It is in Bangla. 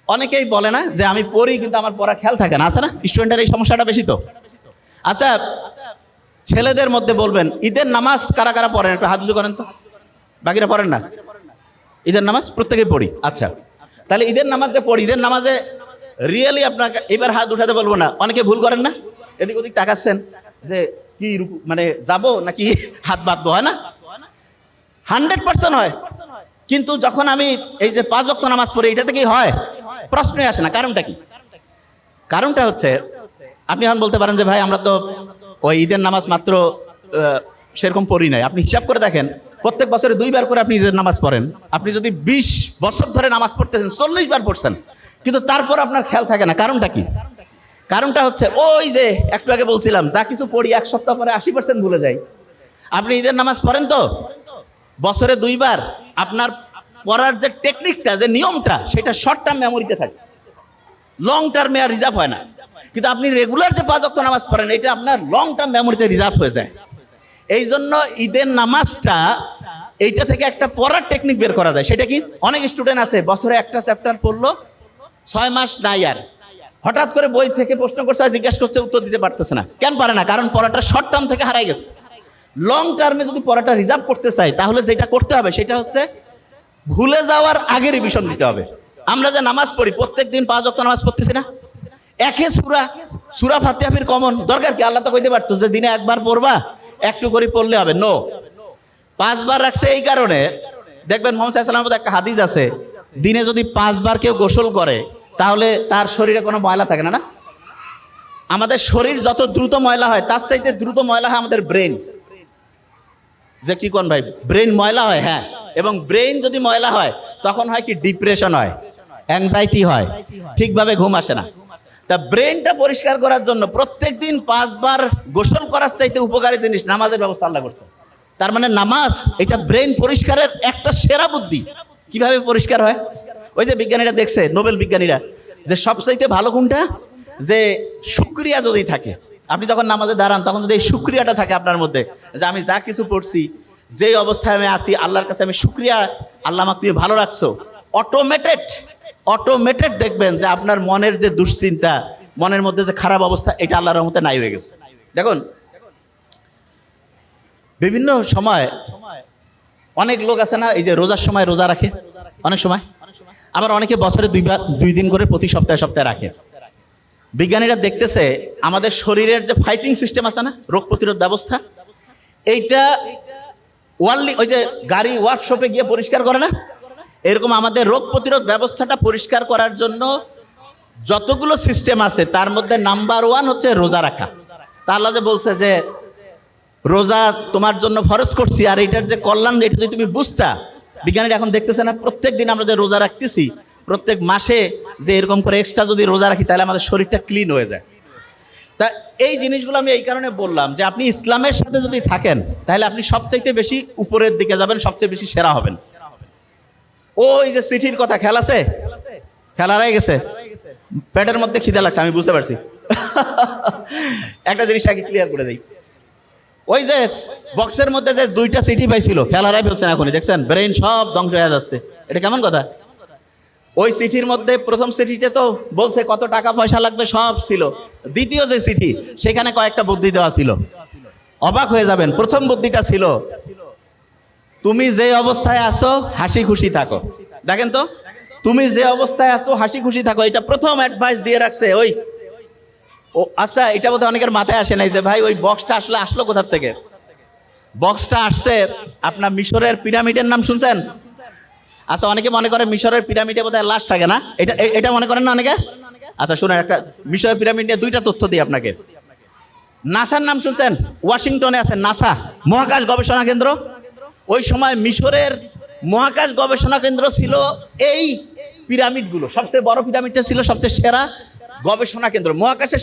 অনেকেই বলে না যে আমি পড়ি কিন্তু আমার পড়া খেয়াল থাকে না, আছে না? স্টুডেন্টের এই সমস্যাটা বেশি তো। আচ্ছা, ছেলেদের মধ্যে বলবেন ঈদের নামাজ কারা কারা পড়েন, একটু হাত উঁচু করেন তো। বাকিরা পড়েন না? ঈদের নামাজ প্রত্যেকেই পড়ি। আচ্ছা, তাহলে ঈদের নামাজ যে পড়ি, ঈদের নামাজে রিয়েলি আপনাকে এবার হাত উঠাতে বলবো না, অনেকে ভুল করেন না, এদিক ওদিক তাকাচ্ছেন যে কি মানে যাবো নাকি হাত বাঁধবো, হয় না? 100% হয়। কিন্তু যখন আমি এই যে 5 ওয়াক্ত নামাজ পড়ি, এটা থেকেই হয়? প্রশ্নই আসে না। কারণটা কি? কারণটা হচ্ছে, আপনি এখন বলতে পারেন যে ভাই আমরা তো ওই ঈদের নামাজ মাত্র সেরকম পড়ি নাই। আপনি হিসাব করে দেখেন, প্রত্যেক বছরে 2 বার করে আপনি ঈদের নামাজ পড়েন। আপনি যদি 20 বছর ধরে নামাজ পড়তেছেন, 40 বার পড়ছেন, কিন্তু তারপর আপনার খেয়াল থাকে না। কারণটা কি? কারণটা হচ্ছে ওই যে একটু আগে বলছিলাম, যা কিছু পড়ি 1 সপ্তাহ পরে 80% ভুলে যাই। আপনি ঈদের নামাজ পড়েন তো বছরে 2 বার, আপনার পড়ার যে টেকনিকটা, যে নিয়মটা, সেটা শর্ট টার্ম মেমোরিতে থাকে, লং টার্মে আর রিজার্ভ হয় না। কিন্তু আপনি রেগুলার যে 5 ওয়াক্ত নামাজ পড়েন, এটা আপনার লং টার্ম মেমোরিতে রিজার্ভ হয়ে যায়। এই জন্য ঈদের নামাজটা এইটা থেকে একটা পড়ার টেকনিক বের করা যায়। সেটা কি? অনেক স্টুডেন্ট আছে বছরে একটা চ্যাপ্টার পড়লো, 6 মাস নাই, আর হঠাৎ করে বই থেকে প্রশ্ন করছে, জিজ্ঞাসা করছে, উত্তর দিতে পারতেছে না। কেন পারে না? কারণ পড়াটা শর্ট টার্ম থেকে হারাই গেছে। লং টার্মে যদি পড়াটা রিজার্ভ করতে চাই, তাহলে যেটা করতে হবে সেটা হচ্ছে ভুলে যাওয়ার আগে রিভিশন দিতে হবে। আমরা যে নামাজ পড়ি, প্রত্যেক দিন 5 ওয়াক্ত নামাজ পড়তেছি না, একে সূরা ফাতিহা কমন দরকার কি? আল্লাহ তো কইতে পারতো যে দিনে একবার পড়বা, একটু করে পড়লে হবে। নো, 5 বার রাখছে এই কারণে। দেখবেন মুহাম্মদ সাল্লাল্লাহু আলাইহি ওয়াসাল্লামের একটা হাদিস আছে, দিনে যদি 5 বার কেউ গোসল করে, তাহলে তার শরীরে কোনো ময়লা থাকে না। না, আমাদের শরীর যত দ্রুত ময়লা হয়, তার চাইতে দ্রুত ময়লা হয় আমাদের ব্রেন। যে কি কোন ভাই, ব্রেন ময়লা হয়? হ্যাঁ। এবং ব্রেন যদি ময়লা হয়, তখন হয় কি, ডিপ্রেশন হয়, অ্যাংজাইটি হয়, ঠিকভাবে ঘুম আসে না। তা ব্রেনটা পরিষ্কার করার জন্য প্রত্যেক দিন 5 বার গোসল করার চাইতে উপকারী জিনিস নামাজের ব্যবস্থা আল্লাহ করছে। তার মানে নামাজ এটা ব্রেন পরিষ্কারের একটা সেরা বুদ্ধি। কিভাবে পরিষ্কার হয়? ওই যে বিজ্ঞানীরা দেখছে, নোবেল বিজ্ঞানীরা, যে সবচাইতে ভালো কোনটা, যে শুকরিয়া যদি থাকে, আপনি যখন নামাজে দাঁড়ান, তখন যদি এই শুকরিয়াটা থাকে আপনার মধ্যে, যে আমি যা কিছু পড়ছি, যে অবস্থায় আমি আছি, আল্লাহর কাছে আমি শুকরিয়া, আল্লাহ আমাকে তুমি ভালো রাখছো, অটোমেটেড দেখবেন যে আপনার মনের যে দুশ্চিন্তা, মনের মধ্যে যে খারাপ অবস্থা, এটা আল্লাহর রহমতে নাই হয়ে গেছে। দেখুন, বিভিন্ন সময় অনেক লোক আছে না, এই যে রোজার সময় রোজা রাখে, অনেক সময় আবার অনেকে বছরে 2 দিন করে প্রতি সপ্তাহে সপ্তাহে রাখে। বিজ্ঞানীরা দেখতেছে আমাদের শরীরের যে ফাইটিং সিস্টেম আছে না, রোগ প্রতিরোধ ব্যবস্থা, এইটা ওই যে গাড়ি ওয়ার্কশপে গিয়ে পরিষ্কার করে না, এরকম আমাদের রোগ প্রতিরোধ ব্যবস্থাটা পরিষ্কার করার জন্য যতগুলো সিস্টেম আছে, তার মধ্যে নাম্বার 1 হচ্ছে রোজা রাখা। তা আল্লাহ যে বলছে যে রোজা তোমার জন্য ফরজ করছি, আর এটার যে কল্যাণ, এটা যদি তুমি বুঝতা। বিজ্ঞানীরা এখন দেখতেছে না, প্রত্যেক দিন আমরা যে রোজা রাখতেছি, প্রত্যেক মাসে যে এরকম করে এক্সট্রা যদি রোজা রাখি, তাহলে আমাদের শরীরটা ক্লিন হয়ে যায়। তা এই জিনিসগুলো আমি এই কারণে বললাম যে আপনি ইসলামের সাথে যদি থাকেন, তাহলে আপনি সবচাইতে বেশি উপরের দিকে যাবেন, সবচেয়ে বেশি সেরা হবেন। ওই যে সিটির কথা, খেলা আছে, খেলা রয়ে গেছে, পেটের মধ্যে খিদে লাগছে, আমি বুঝতে পারছি। একটা জিনিস আগে ক্লিয়ার করে দিই, ওই যে বক্সের মধ্যে যে 2টা সিটি পাইছিল, খেলারাই ফেলছেন এখনই, দেখছেন ব্রেন সব ধ্বংস হয়ে যাচ্ছে। এটা কেমন কথা? ওই সিটির মধ্যে প্রথম সিটিতে তো বলছে কত টাকা পয়সা লাগবে, সব ছিল। দ্বিতীয় যে সিটি, সেখানে কয়েকটা বুদ্ধি দেওয়া ছিল, অবাক হয়ে যাবেন। প্রথম বুদ্ধিটা ছিল, তুমি যে অবস্থায় আছো হাসি খুশি থাকো। দেখেন তো, তুমি যে অবস্থায় আছো হাসি খুশি থাকো, এটা প্রথম অ্যাডভাইস দিয়ে রাখছে। ওই ও আচ্ছা, এটা বোধহয় অনেকের মাথায় আসে নাই যে ভাই ওই বক্সটা আসলো কোথার থেকে। বক্সটা আসছে আপনার মিশরের পিরামিডের নাম শুনছেন? আচ্ছা, অনেকে মনে করে মিশরের পিরামিডে বোধহয় লাশ থাকে না, এটা মনে করেন না অনেকে? আচ্ছা শুনেন, একটা মিশরের পিরামিড নিয়ে 2টা তথ্য দিই আপনাকে। নাসার নাম শুনছেন? ওয়াশিংটনে আছে নাসা, মহাকাশ গবেষণা কেন্দ্র। ওই সময় মিশরের মহাকাশ গবেষণা কেন্দ্র ছিল এই পিরামিডগুলো, সবচেয়ে বড় পিরামিডটা ছিল সবচেয়ে সেরা গবেষণা কেন্দ্র, মহাকাশের সাথে